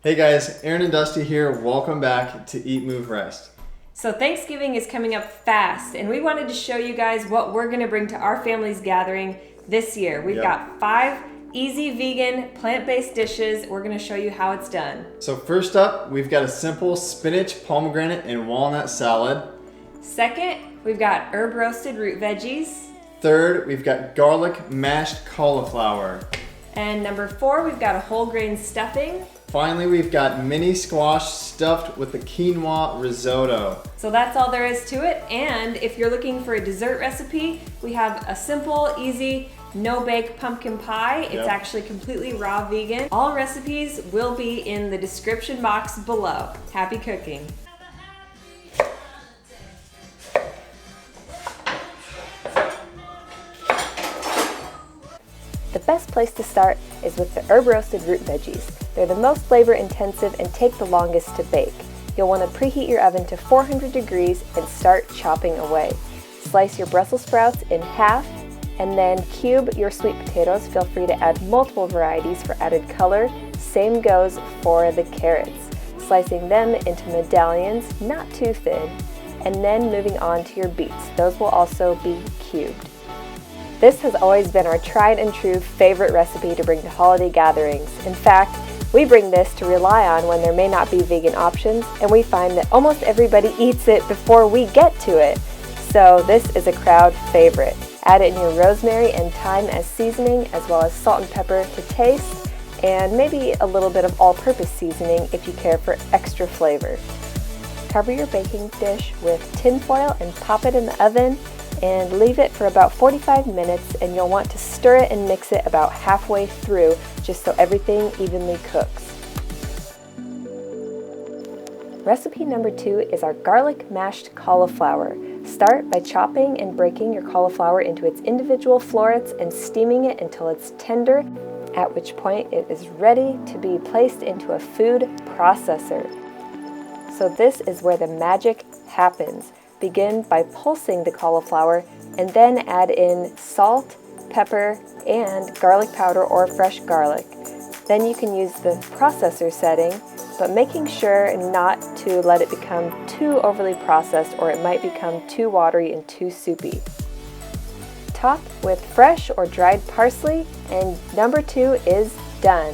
Hey guys, Aaron and Dusty here. Welcome back to EatMoveRest. So Thanksgiving is coming up fast, and we wanted to show you guys what we're going to bring to our family's gathering this year. We've got 5 easy vegan plant-based dishes. We're going to show you how it's done. So first up, we've got a simple spinach, pomegranate, and walnut salad. Second, we've got herb roasted root veggies. Third, we've got garlic mashed cauliflower. And number 4, we've got a whole grain stuffing. Finally, we've got mini squash stuffed with the quinoa risotto. So that's all there is to it. And if you're looking for a dessert recipe, we have a simple, easy, no-bake pumpkin pie. It's actually completely raw vegan. All recipes will be in the description box below. Happy cooking. The best place to start is with the herb roasted root veggies. They're the most flavor intensive and take the longest to bake. You'll want to preheat your oven to 400 degrees and start chopping away. Slice your Brussels sprouts in half and then cube your sweet potatoes. Feel free to add multiple varieties for added color. Same goes for the carrots. Slicing them into medallions, not too thin, and then moving on to your beets. Those will also be cubed. This has always been our tried and true favorite recipe to bring to holiday gatherings. In fact, we bring this to rely on when there may not be vegan options, and we find that almost everybody eats it before we get to it. So this is a crowd favorite. Add in your rosemary and thyme as seasoning, as well as salt and pepper to taste, and maybe a little bit of all-purpose seasoning if you care for extra flavor. Cover your baking dish with tin foil and pop it in the oven and leave it for about 45 minutes, and you'll want to stir it and mix it about halfway through just so everything evenly cooks. Recipe number 2 is our garlic mashed cauliflower. Start by chopping and breaking your cauliflower into its individual florets and steaming it until it's tender, at which point it is ready to be placed into a food processor. So this is where the magic happens. Begin by pulsing the cauliflower and then add in salt, pepper, and garlic powder or fresh garlic. Then you can use the processor setting, but making sure not to let it become too overly processed or it might become too watery and too soupy. Top with fresh or dried parsley, and number 2 is done.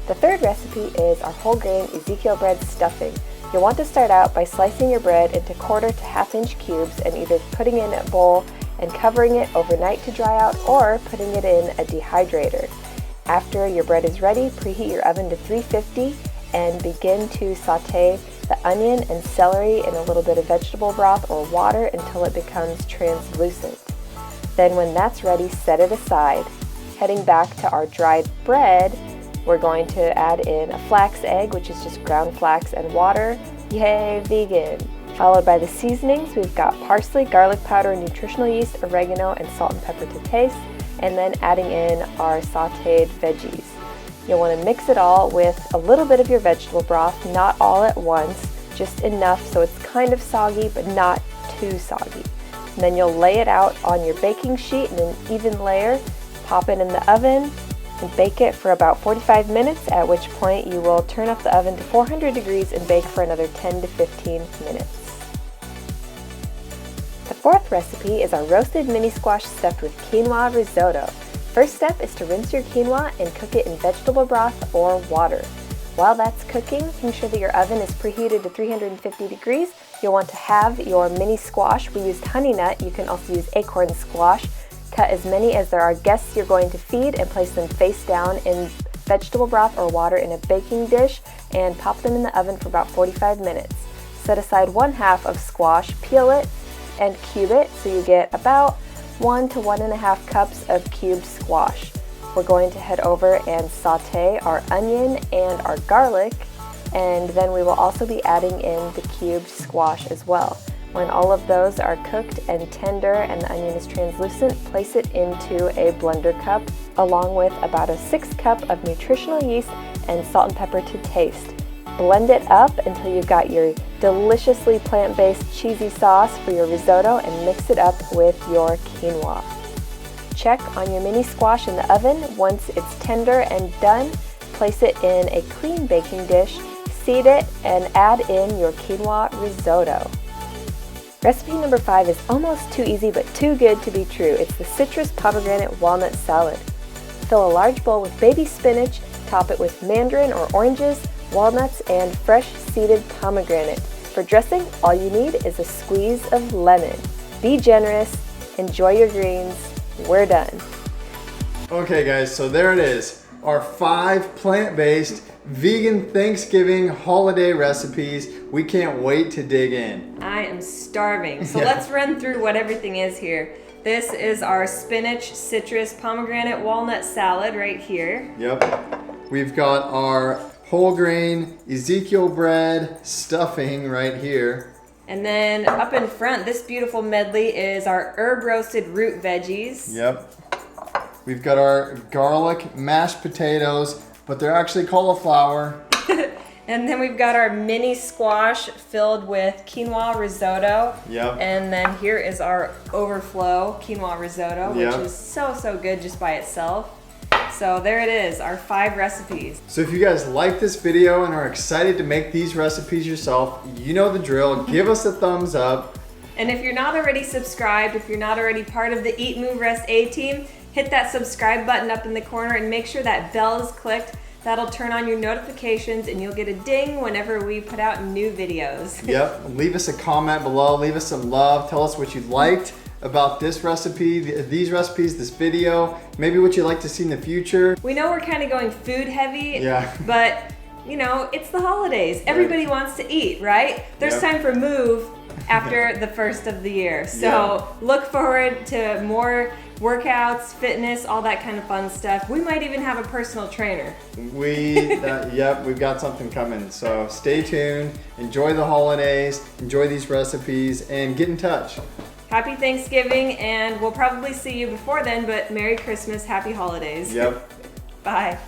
The third recipe is our whole grain Ezekiel bread stuffing. You'll want to start out by slicing your bread into 1/4 to 1/2 inch cubes and either putting it in a bowl and covering it overnight to dry out or putting it in a dehydrator. After your bread is ready, preheat your oven to 350 and begin to saute the onion and celery in a little bit of vegetable broth or water until it becomes translucent. Then when that's ready, set it aside. Heading back to our dried bread, we're going to add in a flax egg, which is just ground flax and water. Yay, vegan! Followed by the seasonings, we've got parsley, garlic powder, nutritional yeast, oregano, and salt and pepper to taste, and then adding in our sauteed veggies. You'll want to mix it all with a little bit of your vegetable broth, not all at once, just enough so it's kind of soggy but not too soggy. And then you'll lay it out on your baking sheet in an even layer, pop it in the oven, and bake it for about 45 minutes, at which point you will turn up the oven to 400 degrees and bake for another 10 to 15 minutes. The fourth recipe is our roasted mini squash stuffed with quinoa risotto. First step is to rinse your quinoa and cook it in vegetable broth or water. While that's cooking, making sure that your oven is preheated to 350 degrees, you'll want to have your mini squash. We used honey nut, you can also use acorn squash. Cut as many as there are guests you're going to feed and place them face down in vegetable broth or water in a baking dish and pop them in the oven for about 45 minutes. Set aside 1/2 of squash, peel it, and cube it so you get about 1 to 1.5 cups of cubed squash. We're going to head over and saute our onion and our garlic, and then we will also be adding in the cubed squash as well. When all of those are cooked and tender and the onion is translucent, place it into a blender cup along with about a 1/6 cup of nutritional yeast and salt and pepper to taste. Blend it up until you've got your deliciously plant-based cheesy sauce for your risotto and mix it up with your quinoa. Check on your mini squash in the oven. Once it's tender and done, place it in a clean baking dish, seed it, and add in your quinoa risotto. Recipe number 5 is almost too easy but too good to be true. It's the Citrus Pomegranate Walnut Salad. Fill a large bowl with baby spinach, top it with mandarin or oranges, walnuts, and fresh seeded pomegranate. For dressing, all you need is a squeeze of lemon. Be generous, enjoy your greens, we're done. Okay guys, so there it is. Our 5 plant-based vegan Thanksgiving holiday recipes. We can't wait to dig in. I am starving. So let's run through what everything is here. This is our spinach, citrus, pomegranate, walnut salad right here. Yep. We've got our whole grain Ezekiel bread stuffing right here. And then up in front, this beautiful medley is our herb roasted root veggies. Yep. We've got our garlic mashed potatoes, but they're actually cauliflower. And then we've got our mini squash filled with quinoa risotto. Yep. And then here is our overflow quinoa risotto, which Yep. is so good just by itself. So there it is, our 5 recipes. So if you guys like this video and are excited to make these recipes yourself, you know the drill. Give us a thumbs up. And if you're not already subscribed, if you're not already part of the EatMoveRest A-team, hit that subscribe button up in the corner and make sure that bell is clicked. That'll turn on your notifications and you'll get a ding whenever we put out new videos. Yep, leave us a comment below, leave us some love, tell us what you liked about this recipe, these recipes, this video, maybe what you'd like to see in the future. We know we're kind of going food heavy, Yeah. but you know, it's the holidays. Everybody wants to eat, right? There's Yep. time for move after the first of the year. So look forward to more workouts, fitness, all that kind of fun stuff. We might even have a personal trainer. Yep, we've got something coming. So stay tuned, enjoy the holidays, enjoy these recipes, and get in touch. Happy Thanksgiving, and we'll probably see you before then, but Merry Christmas, Happy Holidays. Yep. Bye.